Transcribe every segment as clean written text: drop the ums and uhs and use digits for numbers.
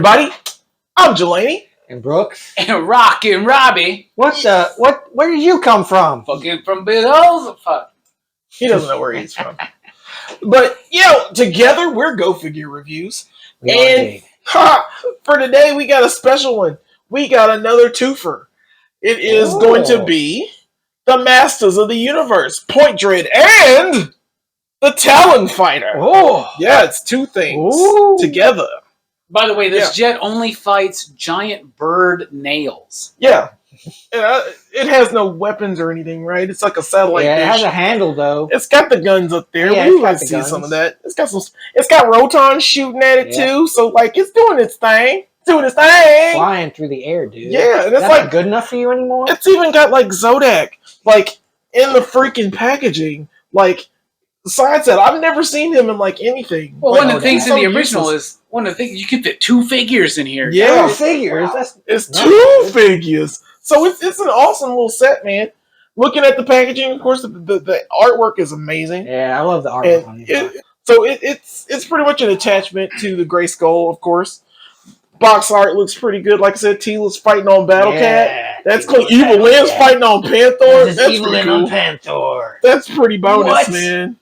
everybody. I'm Jelani. And Brooks. And Rockin, Robbie. Where did you come from? Fucking from Billz. Fuck. He doesn't know where he's from. But, together we're Go Figure Reviews. And for today we got a special one. We got another twofer. It is going to be the Masters of the Universe, Point Dread, and the Talon Fighter. Oh. Yeah, it's two things together. By the way, this jet only fights giant bird nails. Yeah. It has no weapons or anything, right? It's like a satellite dish. It has a handle, though. It's got the guns up there. Yeah, We like to see some of that. It's got Roton shooting at it, too. So, it's doing its thing. Flying through the air, dude. Yeah, and it's not good enough for you anymore? It's even got, Zodak, in the freaking packaging. Besides that, I've never seen him in, anything. Well, one of the things in the original is, you can fit 2 figures in here. Yeah. 2 figures? Wow. It's 2 figures. So it's an awesome little set, man. Looking at the packaging, of course, the artwork is amazing. Yeah, I love the artwork on it. It's pretty much an attachment to the Gray Skull, of course. Box art looks pretty good. Like I said, Tila's fighting on Battle Cat. That's cool. Evil Lynn's fighting on Panther. That's Evil pretty Lynn cool. on Panther. That's pretty bonus, man.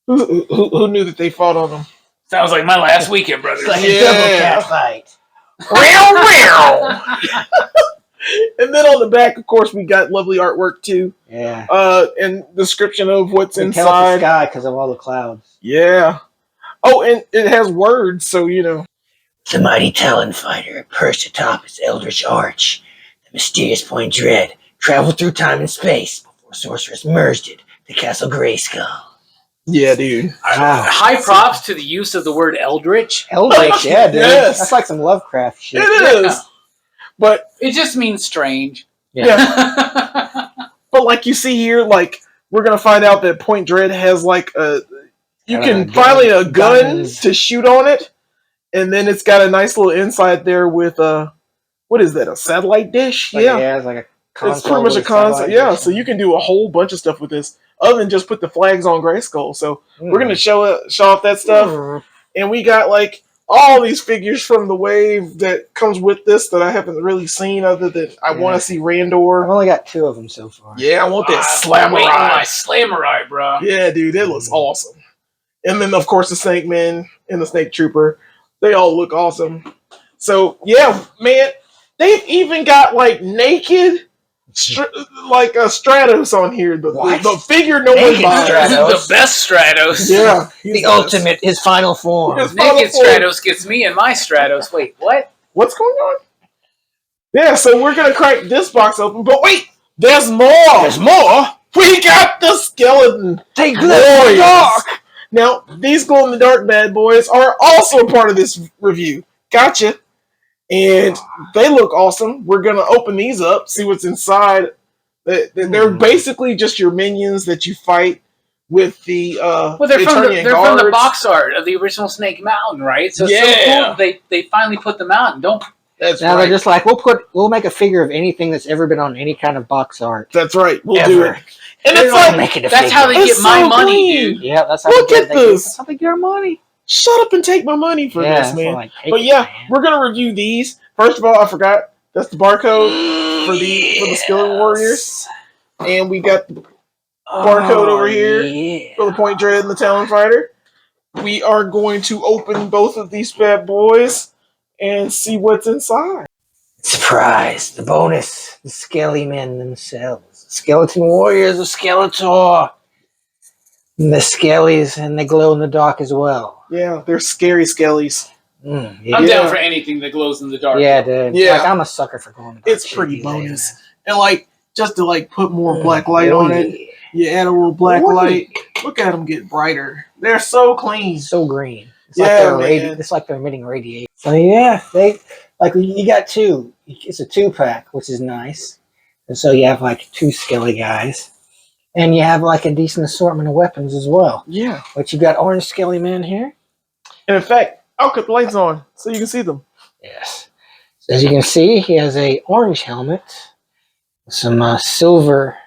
Who knew that they fought on them? Sounds like my last weekend, brother. It's like a double cat fight. And then on the back, of course, we got lovely artwork too. Yeah. And description of what's inside. Tell the sky because of all the clouds. Yeah. Oh, and it has words, so The mighty Talon fighter perched atop its eldritch arch. The mysterious Point Dread traveled through time and space before sorcerers merged it to Castle Grayskull. Yeah, dude. High props to the use of the word eldritch. Eldritch, yeah, dude. Yes. That's like some Lovecraft shit. It is. But it just means strange. Yeah. But you see here, we're gonna find out that Point Dread has you can finally a gun to shoot on it, and then it's got a nice little inside there with what is that? A satellite dish? Yeah, it's like a console. It's pretty much a console. Yeah, so you can do a whole bunch of stuff with this, other than just put the flags on Grayskull. So we're gonna show off that stuff, and we got all these figures from the wave that comes with this that I haven't really seen, other than I want to see Randor. I've only got 2 of them so far. Yeah, I want that Slamurai, bro. Yeah, dude, it looks awesome. And then, of course, the Snake Man and the Snake Trooper. They all look awesome. So, yeah, man, they've even got, naked, a Stratos on here. The figure no one buys. The best Stratos. Yeah. The ultimate, his final form. Naked Stratos gets me in my Stratos. Wait, what? What's going on? Yeah, so we're going to crack this box open. But wait, there's more. There's more? We got the skeleton. They glow in the dark. Now, these glow-in-the-dark bad boys are also a part of this review. Gotcha. And they look awesome. We're going to open these up, see what's inside. They're basically just your minions that you fight with the they're from the box art of the original Snake Mountain, right? So it's so cool they finally put them out. They're just like, we'll make a figure of anything that's ever been on any kind of box art. That's right. We'll do it. And it's that's how they get my money, dude. Yeah, that's how Look at this. That's how they get our money. Shut up and take my money for this, man. But we're gonna review these. First of all, I forgot that's the barcode for the Skeleton Warriors, and we got the barcode over here for the Point Dread and the Talon Fighter. We are going to open both of these bad boys and see what's inside. Surprise! The bonus. The Skelly Men themselves. Skeleton Warriors of Skeletor. And the Skellies, and they glow in the dark as well. Yeah, they're scary Skellies. I'm down for anything that glows in the dark. Yeah, dude. Yeah. I'm a sucker for glowing in the dark. It's pretty bonus. And just to put more black light on it, you add a little black light. Look at them get brighter. They're so clean. So green. It's it's like they're emitting radiation. So yeah, you got 2. It's a 2-pack, which is nice. And so you have 2 Skelly guys. And you have a decent assortment of weapons as well. Yeah. But you got Orange Skelly Man here. And in fact, I'll cut the lights on so you can see them. Yes. So as you can see, he has a orange helmet. Some silver,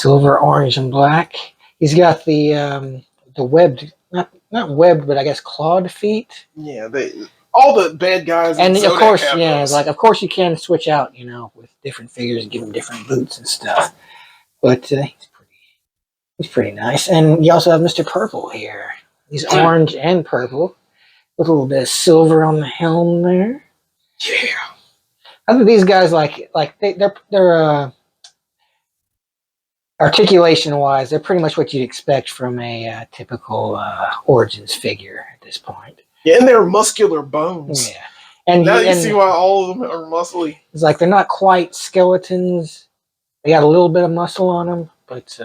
orange, and black. He's got the webbed, not webbed, but I guess clawed feet. Yeah, all the bad guys. And of course, those. like of course you can switch out, with different figures and give them different boots and stuff. But he's pretty nice. And you also have Mr. Purple here. He's orange and purple, with a little bit of silver on the helm there. Yeah. I think these guys they're articulation wise, they're pretty much what you'd expect from a typical Origins figure at this point. Yeah, and they're muscular bones. Yeah, and now you see why all of them are muscly. It's like they're not quite skeletons. They got a little bit of muscle on them, but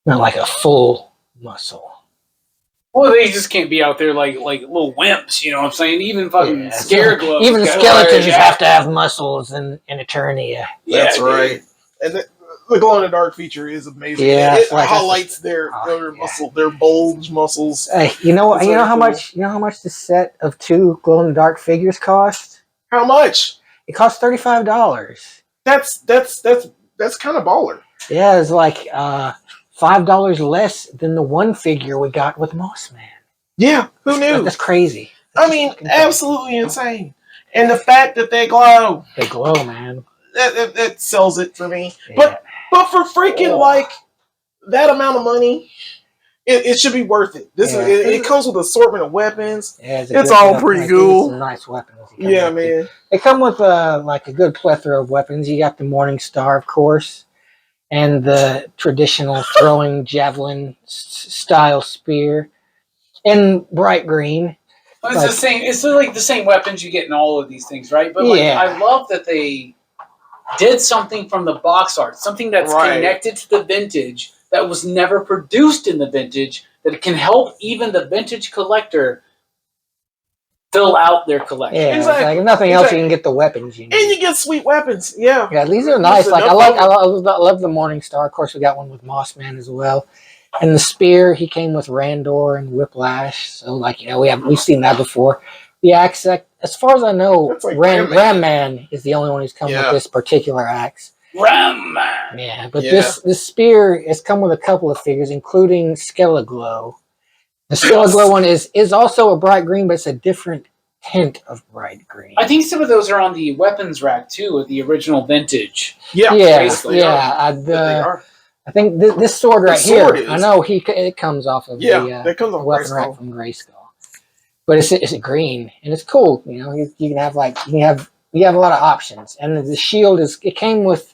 not like a full muscle. Well, they just can't be out there like little wimps, you know what I'm saying? Even fucking Scareglow. Even the skeletons have to have muscles in Eternia. That's right. And the glow in the dark feature is amazing. Yeah, it highlights their muscle, their bulge muscles. Hey, you know how much the set of 2 glow in the dark figures cost? How much? It cost $35. That's kind of baller. Yeah, it's like $5 less than the one figure we got with Mossman. Yeah, who knew? That's crazy. I mean, absolutely insane. And the fact that they glow. They glow, man. That sells it for me. Yeah. But for freaking like that amount of money, it should be worth it. It comes with an assortment of weapons. Yeah, it's all pretty cool. Some nice weapons. Yeah, man. They come with like a good plethora of weapons. You got the Morning Star, of course, and the traditional throwing javelin style spear in bright green. Well, it's the same. It's like the same weapons you get in all of these things, right? But I love that they did something from the box art, something that's connected to the vintage that was never produced in the vintage, that it can help even the vintage collector fill out their collection. Yeah, exactly. Like if nothing else, you can get the weapons you need. And you get sweet weapons. Yeah. Yeah, these are nice. Like I love the Morning Star. Of course, we got one with Mossman as well. And the spear, he came with Randor and Whiplash. So we've seen that before. The axe, as far as I know, like Ram Man is the only one who's come with this particular axe. Ram Man. Yeah, but this spear has come with a couple of figures, including Skeleglow. The Skeleglow one is also a bright green, but it's a different tint of bright green. I think some of those are on the weapons rack too, with the original vintage. Yeah. I think this sword right here. I know it comes off of that comes off weapon rack from Grayskull. But it's green and it's cool. You can have you have a lot of options. And the shield it came with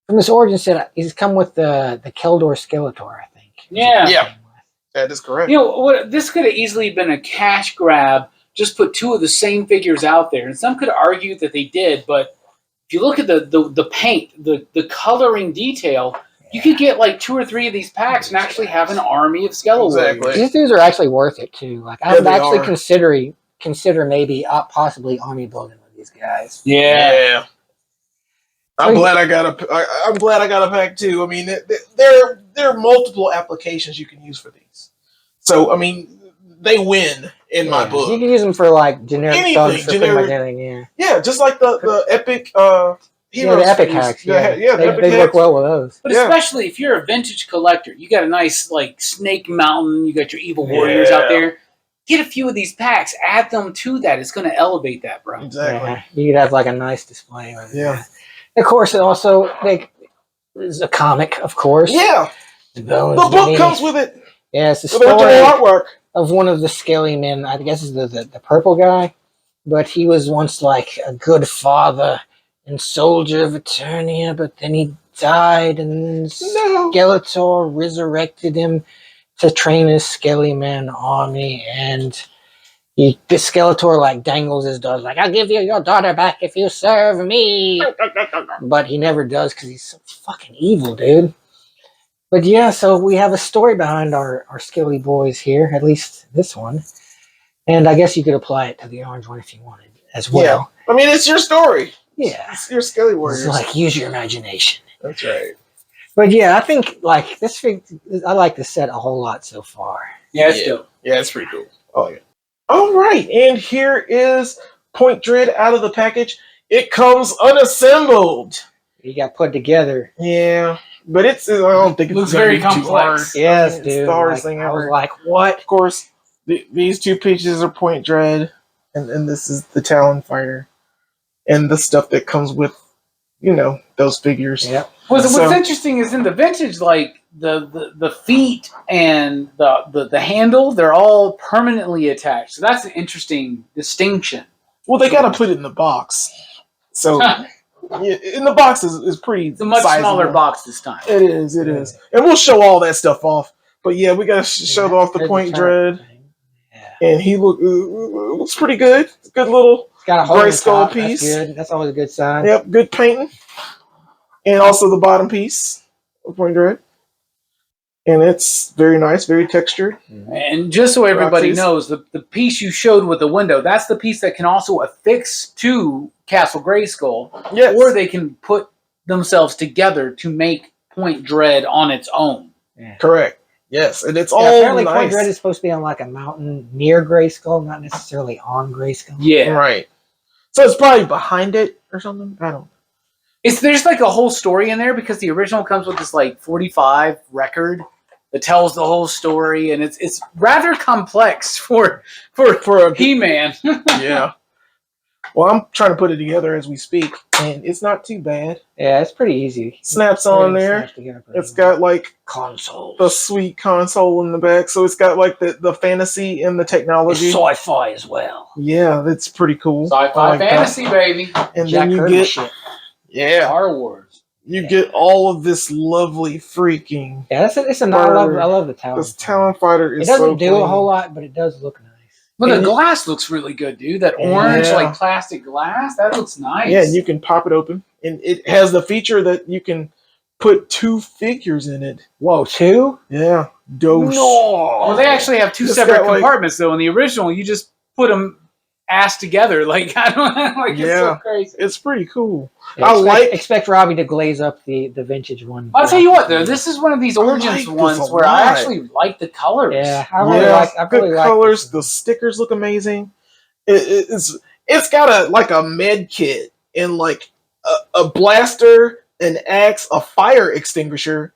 from this Origin set. It's come with the Keldor Skeletor, I think. Yeah, that is correct. This could have easily been a cash grab. Just put 2 of the same figures out there, and some could argue that they did. But if you look at the paint, the coloring detail. You could get like 2 or 3 of these packs and actually have an army of Skeletor. Exactly. These dudes are actually worth it too. Like I would actually consider maybe possibly army building with these guys. Yeah. I'm glad I got a pack too. I mean, there are multiple applications you can use for these. So I mean, they win in my book. You can use them for like generic stuff. Yeah, just like the epic. The epic hacks. They work well with those. But especially if you're a vintage collector, you got a nice like Snake Mountain, you got your Evil Warriors out there. Get a few of these packs, add them to that. It's going to elevate that, bro. Exactly. Yeah, you could have like a nice display. Yeah. Of course, it also is a comic, of course. Yeah. The book comes with it. Yeah, it's the story artwork of one of the scaly men. I guess is the purple guy, but he was once like a good father and soldier of Eternia, but then he died, and Skeletor resurrected him to train his Skelly Man army, and the Skeletor like dangles his daughter, like, I'll give you your daughter back if you serve me. But he never does because he's so fucking evil, dude. But yeah, so we have a story behind our Skelly boys here, at least this one. And I guess you could apply it to the orange one if you wanted as well. Yeah. I mean, it's your story. Yeah. It's your Skelly Warriors. It's like, use your imagination. That's right. But yeah, I think like I like the set a whole lot so far. Yeah, it's dope. Yeah, it's pretty cool. Oh yeah. All right, and here is Point Dread out of the package. It comes unassembled. It got put together. Yeah, but I don't think it looks very complex. Yes, dude. Stars thing I ever. was like, what? Of course, these 2 pieces are Point Dread. and this is the Talon fighter, and the stuff that comes with, those figures. Yep. What's interesting is in the vintage, like the feet and the handle, they're all permanently attached. So that's an interesting distinction. Well, they got to put it in the box. So in the box is pretty. It's a much smaller box this time. It is, and we'll show all that stuff off. But yeah, we got to show off the point dread, and he looks pretty good. It's a good little gray skull piece. That's good. That's always a good sign. Yep, good painting, and also the bottom piece of point dread. And it's very nice, very textured. And just so everybody knows, the piece you showed with the window, that's the piece that can also affix to Castle Grayskull. Yes. Or they can put themselves together to make Point Dread on its own. Yeah. Correct. Yes, and it's all apparently nice. Point Dread is supposed to be on like a mountain near Grayskull, not necessarily on Grayskull. Yeah. Right. So it's probably behind it or something. I don't know. There's like a whole story in there because the original comes with this like 45 record that tells the whole story, and it's rather complex for a He-Man. Yeah. Well, I'm trying to put it together as we speak, and it's not too bad. Yeah, it's pretty easy. Snaps on there. It's got like console, the sweet console in the back, so it's got like the fantasy and the technology. It's sci-fi as well. Yeah, that's pretty cool. Sci-fi fantasy, baby. And then you get Star Wars. You get all of this lovely freaking. Yeah, it's a I love the Talon. This Talon fighter is. It doesn't do clean. A whole lot, but it does look nice. Well, the glass looks really good, dude. That orange, like plastic glass, that looks nice. Yeah, and you can pop it open, and it has the feature that you can put 2 figures in it. Whoa, 2? Yeah, dose. No. Well, they actually have 2 separate compartments, though. In the original, you just put them ass together. Like I don't know, like it's so crazy. It's pretty cool. Yeah, expect Robbie to glaze up the vintage one. I'll tell you what, though, this is one of these Origins ones where I actually like the colors. Yeah, I really like colors. The stickers look amazing. It's got a med kit and like a blaster, an axe, a fire extinguisher.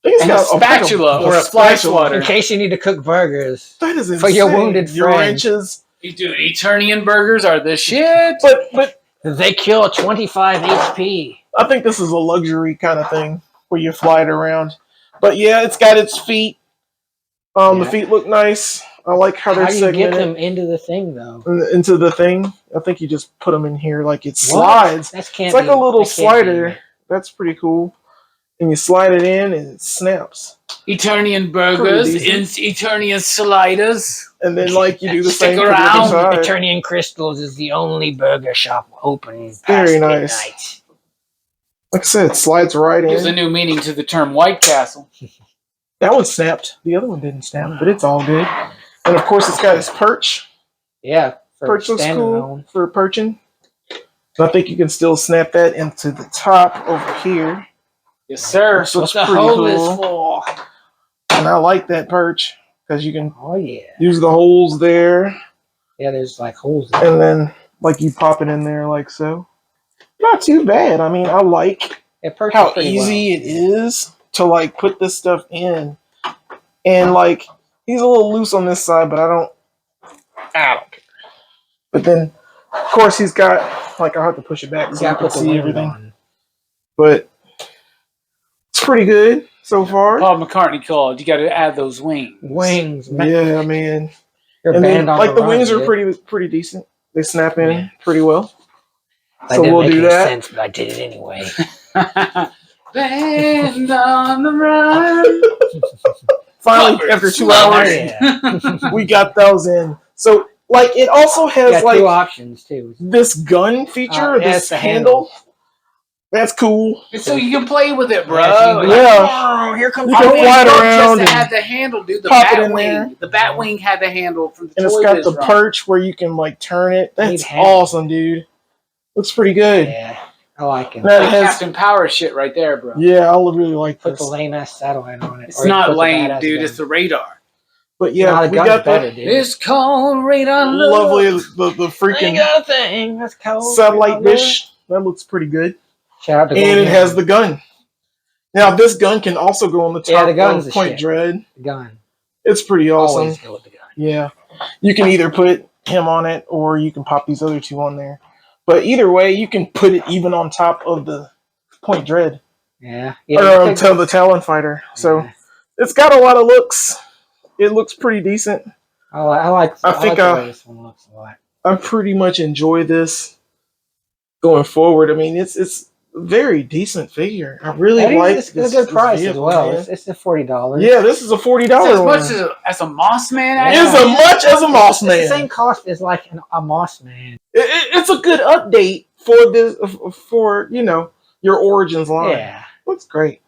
And a spatula or a fly swatter. In case you need to cook burgers. That is insane. For your wounded friend. Your wrenches. Dude, Eternian burgers are the shit. But they kill 25 HP. I think this is a luxury kind of thing where you fly it around. But yeah, it's got its feet. The feet look nice. I like how they're segmented. How do you get them into the thing, though? Into the thing? I think you just put them in here like it slides. It's like a little slider. That's pretty cool. And you slide it in and it snaps. Eternian burgers, Eternian sliders. And then like you do the Stick same around. for the other side. Eternian Crystals is the only burger shop open Very past nice. midnight. Like I said, it slides right in. Gives a new meaning to the term White Castle. That one snapped. The other one didn't snap, but it's all good. And of course it's got its perch. Yeah. Perch looks cool for perching. So I think you can still snap that into the top over here. Yes, sir. Which looks What the pretty hole is cool. for? And I like that perch because you can yeah. use the holes there. Yeah, there's like holes there. And then like you pop it in there like so. Not too bad. I mean, I like how easy it is to like put this stuff in. And like he's a little loose on this side, but I don't care. But then of course he's got like I have to push it back so you can see everything. On. But it's pretty good so far. Paul McCartney called. You got to add those wings. Wings, man. Yeah, man. You're and then, on like the wings are pretty decent. They snap in pretty well. So we'll do that. Sense, but I did it anyway. Band on the run. Finally, after 2 hours, we got those in. So, like, it also has like 2 options too. This gun feature, this handle. That's cool. So you can play with it, bro. Yeah. Here comes you can fly it around. It had the handle, dude. The pop bat it in wing. there. The bat wing had the handle from the and it's got the perch where you can like turn it. That's awesome, dude. Looks pretty good. Yeah, I like it. That has Captain Power shit right there, bro. Yeah, I really like Put the lame ass satellite on it. It's not lame, dude. It's the radar. But yeah, we got better, the dude. It's called radar. Lovely, the freaking thing. That's called satellite dish. That looks pretty good. Shout out to and it has the gun. Now this gun can also go on the top of Point Dread. The gun. It's pretty awesome. Always go with the gun. Yeah, you can either put him on it, or you can pop these other two on there. But either way, you can put it even on top of the Point Dread. Yeah. Or until the Talon Fighter. So it's got a lot of looks. It looks pretty decent. I think the way this one looks a lot. I pretty much enjoy this going forward. I mean, it's a very decent figure. I really like this. It's a good price vehicle, as well. man. It's the $40. Yeah, this is a $40 one. As much as a Moss Man. It's as much as a Moss Man. It's the same cost as like a Moss Man. It's a good update for this, for your Origins line. Yeah, looks great.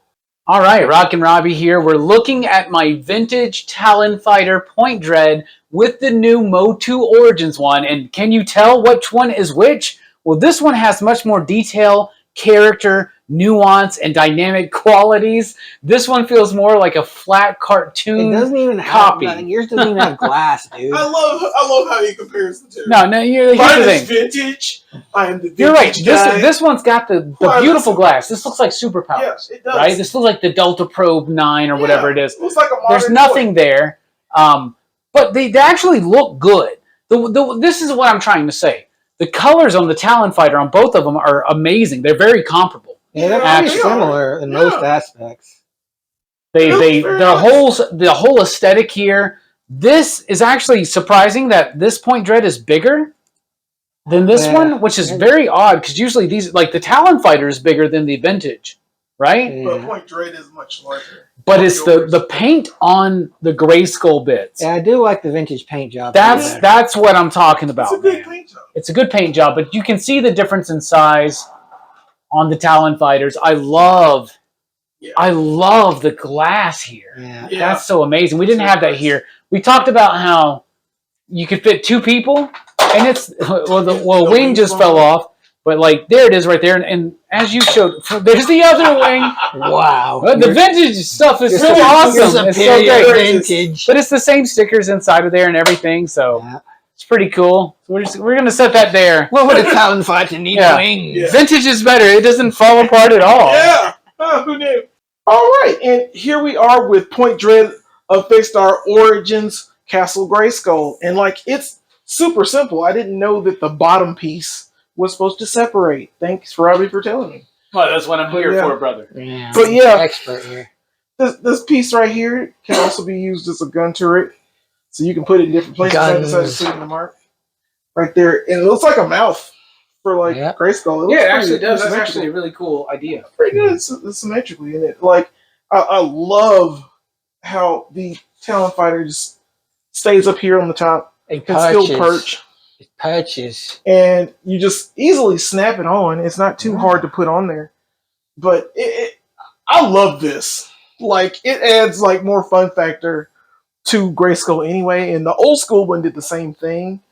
All right, Rockin' Robbie here. We're looking at my vintage Talon Fighter Point Dread with the new MOTU Origins one. And can you tell which one is which? Well, this one has much more detail, character, nuance, and dynamic qualities. This one feels more like a flat cartoon. It doesn't even copy. have yours doesn't even have glass, dude. I love how he compares the two. No, here's the thing. Vintage. I am the vintage. You're right. Guy. This one's got the beautiful glass. This looks like superpowers. Yes, it does. Right? This looks like the Delta Probe 9 or whatever it is. Looks like a modern There's nothing there. But they actually look good. This is what I'm trying to say. The colors on the Talon Fighter on both of them are amazing. They're very comparable. Yeah, they're pretty similar in most aspects. The whole aesthetic here. This is actually surprising that this Point Dread is bigger than this one, which is very odd because usually these, like the Talon Fighter, is bigger than the vintage, right? Yeah. But Point Dread is much larger. But it's the paint on the gray skull bits. Yeah, I do like the vintage paint job. That's what I'm talking about. It's a good paint job. It's a good paint job, but you can see the difference in size on the Talon Fighters. I love the glass here. Yeah. That's so amazing. We didn't have that here. We talked about how you could fit two people, and it's the wing just fell off, but like there it is right there, and as you showed, there's the other wing. Wow, the vintage stuff is so awesome. It's so great. Vintage, but it's the same stickers inside of there and everything, so. Yeah. It's pretty cool. So we're gonna set that there. What would a Talon Fighter need wings? Yeah. Vintage is better. It doesn't fall apart at all. Yeah. Oh, who knew? All right, and here we are with Point Dread of Fixstar Origins Castle Grayskull, and like it's super simple. I didn't know that the bottom piece was supposed to separate. Thanks, Robbie, for telling me. Well, that's what I'm here for, brother. Yeah. But yeah, expert here. This piece right here can also be used as a gun turret. So you can put it in different places. I decided to put it in the mark right there, and it looks like a mouth for like Grayskull. It actually does. That's actually a really cool idea. Pretty good, symmetrically, and it like I love how the Talon Fighter just stays up here on the top. It can still perch. It perches, and you just easily snap it on. It's not too hard to put on there, but I love this. Like it adds like more fun factor to Grayskull anyway, and the old school one did the same thing,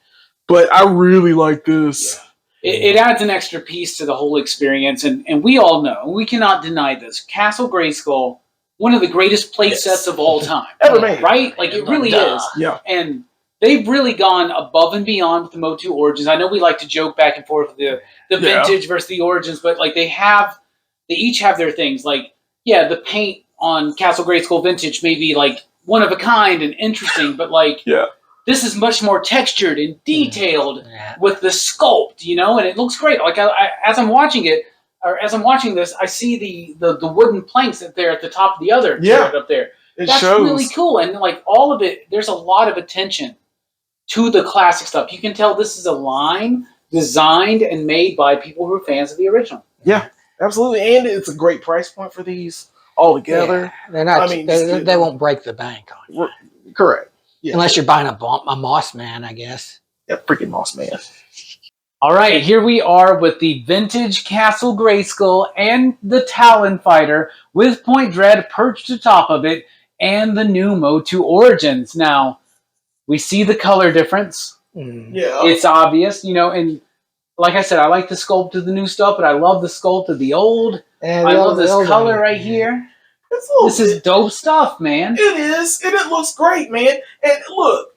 but I really like this. Yeah. It adds an extra piece to the whole experience, and we all know, we cannot deny this, Castle Grayskull, one of the greatest play sets of all time. Ever made. Right? Like, it really is. Yeah. And they've really gone above and beyond with the MOTU Origins. I know we like to joke back and forth with the vintage versus the Origins, but like they each have their things. Like, yeah, the paint on Castle Grayskull Vintage may be like one of a kind and interesting, but like this is much more textured and detailed with the sculpt, and it looks great. Like as I'm watching it, or as I'm watching this, I see the wooden planks that they're at the top of the other turret up there. That's really cool, and like all of it, there's a lot of attention to the classic stuff. You can tell this is a line designed and made by people who are fans of the original. Yeah, absolutely, and it's a great price point for these. All together, they're not. They won't break the bank on you. Correct. Yeah. Unless you're buying a Moss Man, I guess. Yeah, freaking Moss Man. All right, here we are with the vintage Castle Grayskull and the Talon Fighter with Point Dread perched atop of it and the new MOTU Origins. Now, we see the color difference. Yeah, it's obvious, and like I said, I like the sculpt of the new stuff, but I love the sculpt of the old. And I love this color right here. This is dope stuff, man. It is, and it looks great, man. And look,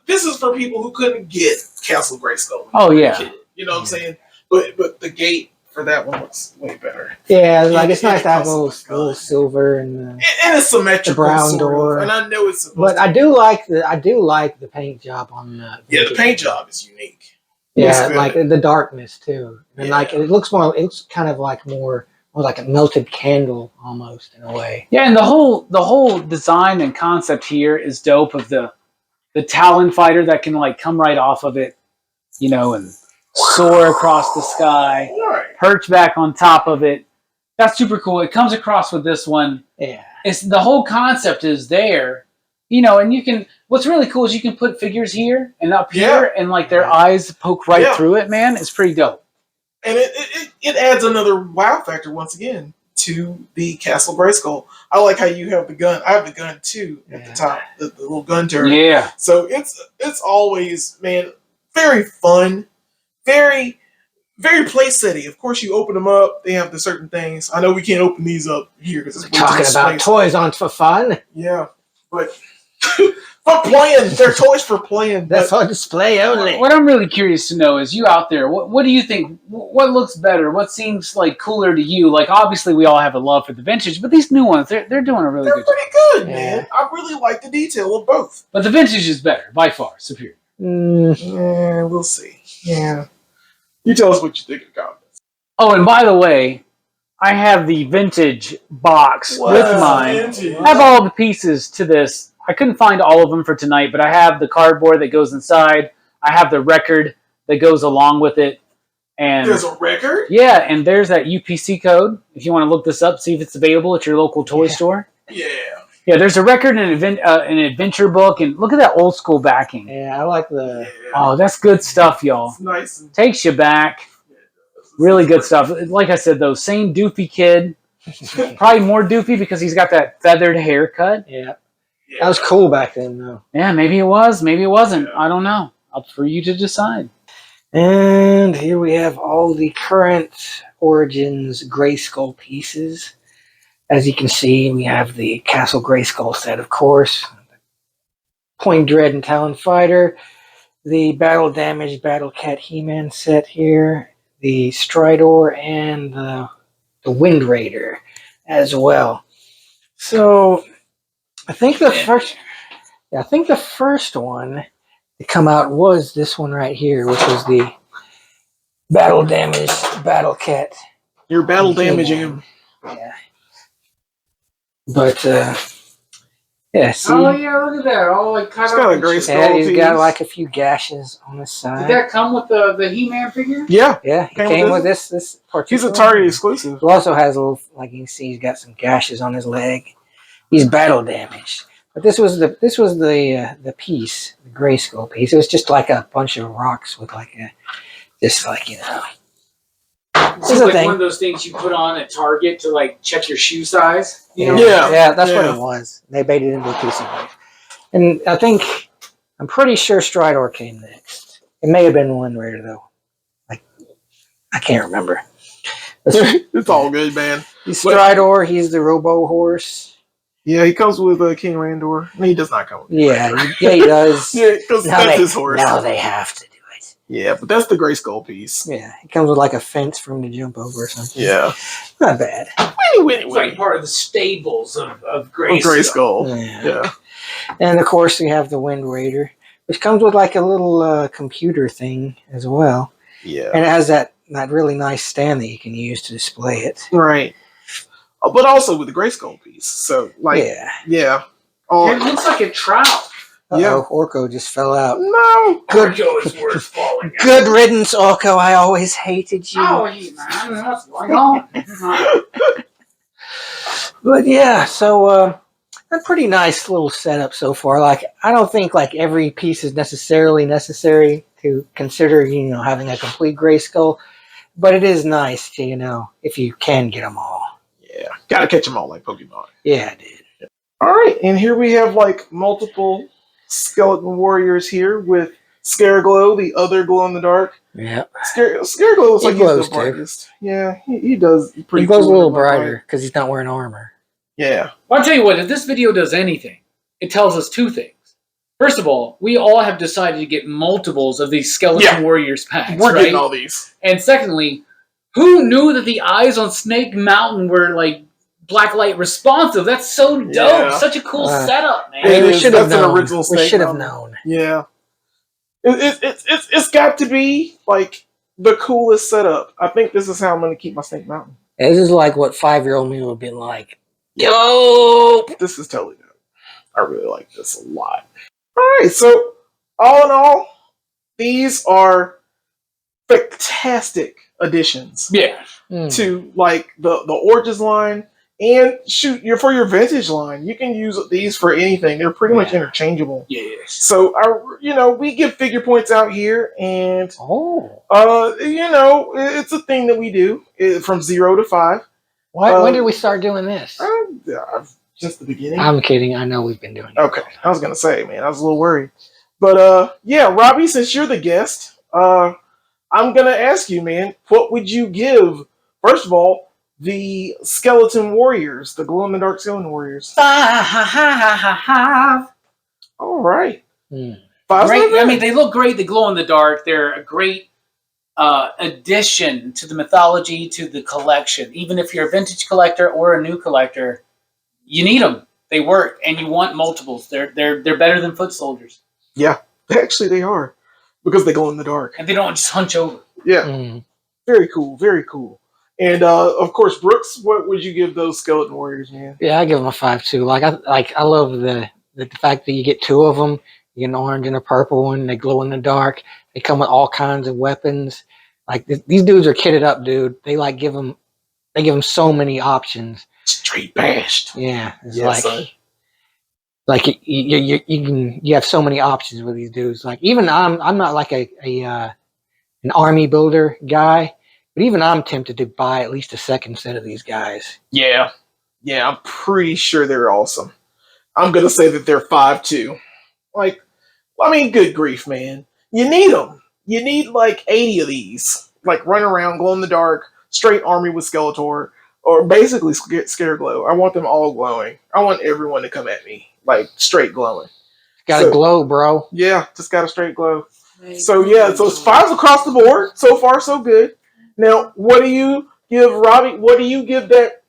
this is for people who couldn't get Castle Grayskull. Oh yeah, you know what I'm saying? But the gate for that one looks way better. Yeah, like it's nice to have a little silver and it's symmetrical, the brown door. and I know it's. But I do like the paint job on the. Yeah, the paint job is unique. Yeah, like the darkness too, and like it looks kind of like more like a melted candle almost in a way. Yeah, and the whole design and concept here is dope. Of the Talon fighter that can like come right off of it, you know, and soar across the sky, perch back on top of it. That's super cool. It comes across with this one. Yeah, it's the whole concept is there, you know, and you can. What's really cool is you can put figures here and up here, and like their eyes poke right through it. Man, it's pretty dope. And it adds another wow factor once again to the Castle Grayskull. I like how you have the gun. I have the gun too at the top, the little gun turret. Yeah. So it's always, man, very fun, very very place setting. Of course, you open them up. They have the certain things. I know we can't open these up here because it's talking about toys on for fun. Yeah, but for playing, they're toys for playing. That's on display only. What I'm really curious to know is you out there. What do you think? What looks better? What seems like cooler to you? Like obviously we all have a love for the vintage, but these new ones they're doing a really good job. They're pretty good, man. I really like the detail of both. But the vintage is better by far, superior. Yeah, we'll see. Yeah. You tell us what you think of the comments. Oh, and by the way, I have the vintage box with mine. I have all the pieces to this. I couldn't find all of them for tonight, but I have the cardboard that goes inside. I have the record that goes along with it. And there's a record? Yeah, and there's that UPC code. If you want to look this up, see if it's available at your local toy store. Yeah. Yeah, there's a record and an adventure book, and look at that old school backing. Yeah, I like the... Yeah. Oh, that's good stuff, y'all. It's nice. Takes you back. Really good stuff. Like I said, though, same doofy kid. Probably more doofy because he's got that feathered haircut. Yeah. That was cool back then, though. Yeah, maybe it was. Maybe it wasn't. I don't know. Up for you to decide. And here we have all the current Origins Grayskull pieces. As you can see, we have the Castle Grayskull set, of course. Point Dread and Talon Fighter. The Battle Damaged Battle Cat He-Man set here. The Stridor and the Wind Raider as well. So I think the first one to come out was this one right here, which was the Battle Damaged Battle Cat. You're battle damaging him. Yeah. But yeah, see. Oh yeah, look at that! All like cut got a Grayskull. Yeah, he's got like a few gashes on his side. Did that come with the He-Man figure? Yeah. Yeah, he came with this He's a Target exclusive. He also has a little, like you can see, he's got some gashes on his leg. He's battle damaged. But this was the piece, the Grayskull piece. It was just like a bunch of rocks with like a, just like, you know. This is like one of those things you put on at Target to like check your shoe size. You know? Yeah, that's what it was. They made it into a piece of it. And I'm pretty sure Stridor came next. It may have been Wind Raider though. Like, I can't remember. It's all good, man. He's Stridor. He's the Robo Horse. Yeah, he comes with King Randor. No, he does not come with Yeah, he does. Yeah, because that's his horse. Now they have to do it. Yeah, but that's the Grayskull piece. Yeah, he comes with like a fence for him to jump over or something. Yeah. Not bad. It's like part of the stables of Grayskull. Yeah. And of course we have the Wind Raider, which comes with like a little computer thing as well. Yeah. And it has that really nice stand that you can use to display it. Right. But also with the Grayskull piece. So, like, yeah. Oh, it looks like a trout. Yeah. Orko just fell out. No. Orko is worth falling out. Good riddance, Orko. I always hated you. Oh, man. What's going on? But yeah, so a pretty nice little setup so far. Like, I don't think like every piece is necessarily necessary to consider, you know, having a complete Grayskull. But it is nice to, you know, if you can get them all. Yeah, gotta catch them all like Pokemon. Yeah, I did. All right, and here we have like multiple skeleton warriors here with Scareglow, the other glow in the dark. Yeah, Scareglow looks like he's the brightest. Yeah, he does. He glows a little brighter because he's not wearing armor. Yeah. Well, I'll tell you what. If this video does anything, it tells us two things. First of all, we all have decided to get multiples of these skeleton warriors packs. We're getting all these. And secondly, Who knew that the eyes on Snake Mountain were like blacklight responsive? That's so dope. Yeah. Such a cool setup, man. We should have known. An original Snake we should have Mountain. known. Yeah. It's got to be like the coolest setup. I think this is how I'm going to keep my Snake Mountain. This is like what 5-year-old me would have been like. Yo! This is totally dope. I really like this a lot. All right, so all in all, these are fantastic additions. Yeah. To like the Origins line, and shoot, for your vintage line, you can use these for anything. They're pretty much interchangeable. Yes. So we give figure points out here, and it's a thing that we do from 0 to 5. When did we start doing this? Just the beginning. I'm kidding. I know we've been doing it. Okay, I was gonna say, man, I was a little worried, but Robbie, since you're the guest, I'm gonna ask you, man, what would you give? First of all, the Skeleton Warriors, the glow-in-the-dark Skeleton Warriors. 5. All right. Great. I mean, they look great. They glow in the dark. They're a great addition to the mythology, to the collection. Even if you're a vintage collector or a new collector, you need them. They work, and you want multiples. They're better than foot soldiers. Yeah, actually they are, because they glow in the dark, and they don't just hunch over. Yeah, very cool, very cool. And of course, Brooks, what would you give those Skeleton Warriors, man? Yeah, I give them a 5 too. I love the fact that you get 2 of them. You get an orange and a purple one. They glow in the dark. They come with all kinds of weapons. Like these dudes are kitted up, dude. They give them so many options. Straight bashed. Yeah, it's you have so many options with these dudes. Like even I'm not like an army builder guy, but even I'm tempted to buy at least a second set of these guys. Yeah, I'm pretty sure they're awesome. I'm gonna say that they're 5 too. Like, I mean, good grief, man. You need them. You need like 80 of these. Like run around, glow in the dark, straight army with Skeletor, or basically Scare Glow. I want them all glowing. I want everyone to come at me like straight glowing. Got to glow, bro. Yeah, just got a straight glow. So it's 5s across the board. So far, so good. Now, what do you give Robbie? What do you give that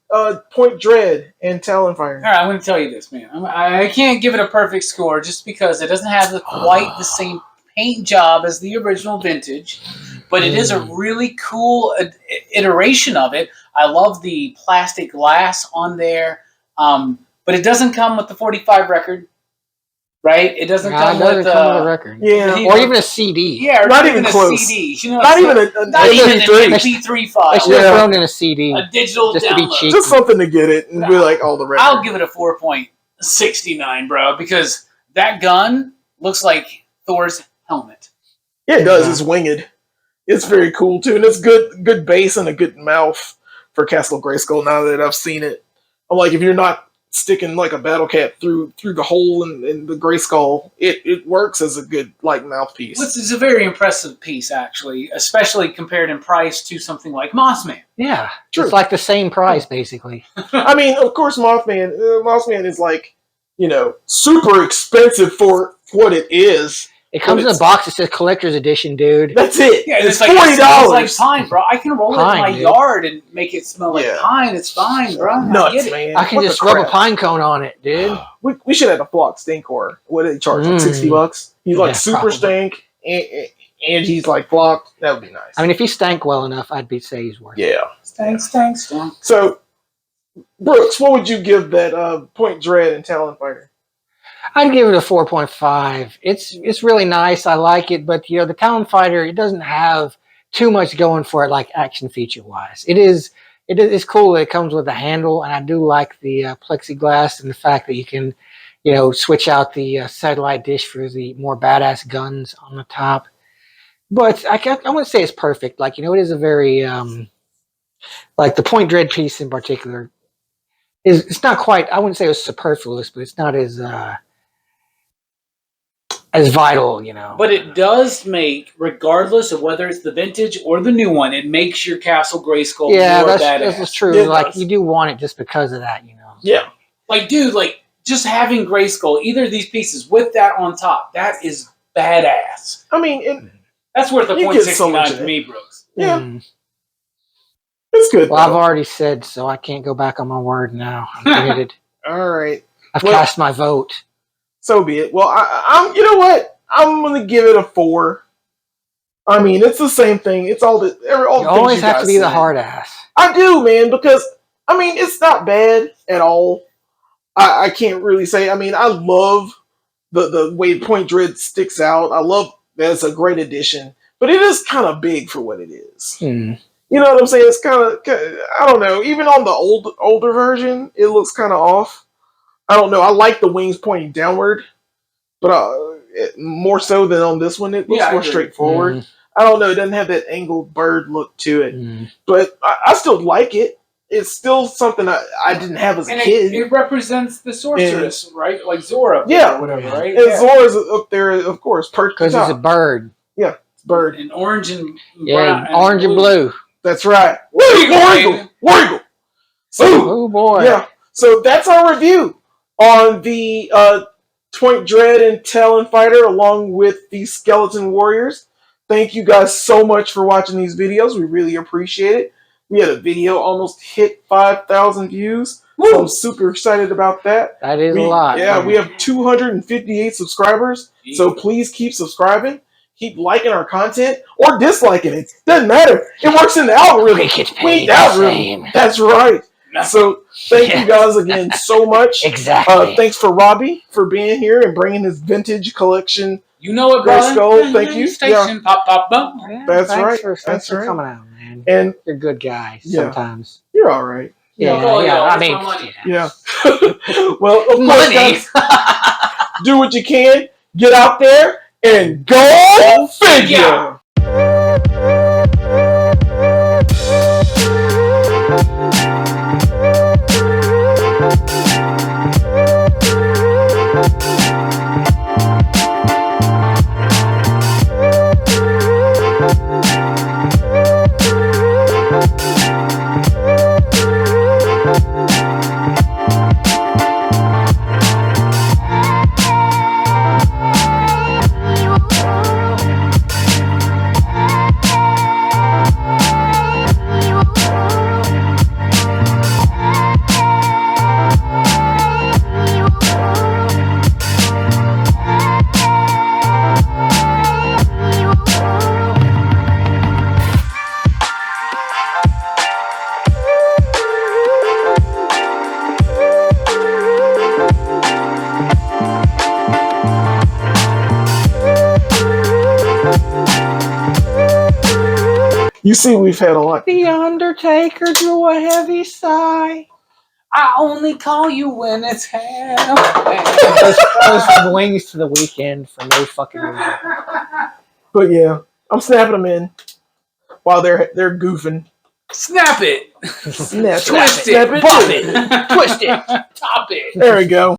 Point Dread and Talon Fire? All right, I'm going to tell you this, man. I can't give it a perfect score just because it doesn't have quite the same paint job as the original vintage, but it is a really cool iteration of it. I love the plastic glass on there, but it doesn't come with the 45 record. Right? It doesn't come with a record. Yeah. Or even a CD. Yeah, or not even close. A CD. You know, not even an MP3 file. I should have thrown in a CD. A digital just download. To be cheap. Just something to get it and be like all the records. I'll give it a 4.69, bro, because that gun looks like Thor's helmet. Yeah, it does. It's winged. It's very cool too, and it's good base and a good mouth for Castle Grayskull. Now that I've seen it, I'm like, if you're not sticking like a battle cat through the hole in the Grayskull, it works as a good like mouthpiece. Which is a very impressive piece, actually, especially compared in price to something like Mossman. Yeah, true. It's like the same price basically. I mean, of course, Mossman is like, super expensive for what it is. It comes in a box that says collector's edition, dude. That's it. Yeah, it's like $40. It smells like pine, bro. I can roll it in my dude. yard and make it smell like pine. It's fine, bro. Nuts, man. I can just rub a pine cone on it, dude. We should have a flock stinkor. What do they charge? Like $60? He's like super probably. stink, and he's like flocked. That would be nice. I mean, if he stank well enough, I'd say he's worth it. Yeah. Stank. So, Brooks, what would you give that Point Dread and Talon Fighter? I'd give it a 4.5. It's really nice. I like it, but the Talon Fighter, it doesn't have too much going for it, like action feature wise. It's cool that it comes with a handle, and I do like the plexiglass and the fact that you can, switch out the satellite dish for the more badass guns on the top. But I wouldn't say it's perfect. Like, it is a very like the Point Dread piece in particular. It's not quite. I wouldn't say it was superfluous, but it's not as vital, But it does make, regardless of whether it's the vintage or the new one, it makes your Castle Grayskull more badass. That's true. Yeah, like, you do want it just because of that, Yeah. Like, dude, just having Grayskull, either of these pieces with that on top, that is badass. I mean, that's worth a you get so 0.69 much to of it. me, Brooks. Yeah. It's good. Well, I've already said, so I can't go back on my word now. I'm committed. All right. I've cast my vote. So be it. Well, I'm. You know what? I'm gonna give it a 4. I mean, it's the same thing. It's all the. All You always have to be the hard ass. I do, man, because I mean, it's not bad at all. I can't really say. I mean, I love the way Point Dread sticks out. I love that it's a great addition, but it is kind of big for what it is. You know what I'm saying? It's kind of, I don't know. Even on the older version, it looks kind of off. I don't know. I like the wings pointing downward, but more so than on this one. It looks more straightforward. I don't know. It doesn't have that angled bird look to it, but I still like it. It's still something I didn't have as a kid. It represents the sorceress, right? Like Zora, or whatever, right? And Zora's up there, of course, perched because it's a bird. Yeah, it's a bird. And orange and brown, orange and blue. That's right. War Eagle. So, oh boy. Yeah. So that's our review on the Point Dread and Talon Fighter, along with the Skeleton Warriors. Thank you guys so much for watching these videos. We really appreciate it. We had a video almost hit 5,000 views. So I'm super excited about that. That is a lot. Yeah, we have 258 subscribers. So please keep subscribing. Keep liking our content or disliking it. Doesn't matter. It works in the algorithm. We the algorithm. That's right. So thank you guys again so much. Exactly. Thanks for Robbie for being here and bringing his vintage collection. You know what, Gray Skull. Thank you. Station, pop, pop, bump. Yeah, That's right. Thanks for coming out, man. And you're good guys sometimes. You're all right. Yeah. I mean, yeah. Well, of course, guys, do what you can. Get out there and go figure. You see, we've had a lot. The Undertaker drew a heavy sigh. I only call you when it's hell. Those from Wings to the Weekend for no fucking reason. But yeah, I'm snapping them in while they're goofing. Snap it. Twist it. Pop it. Twist it. Top it. There we go.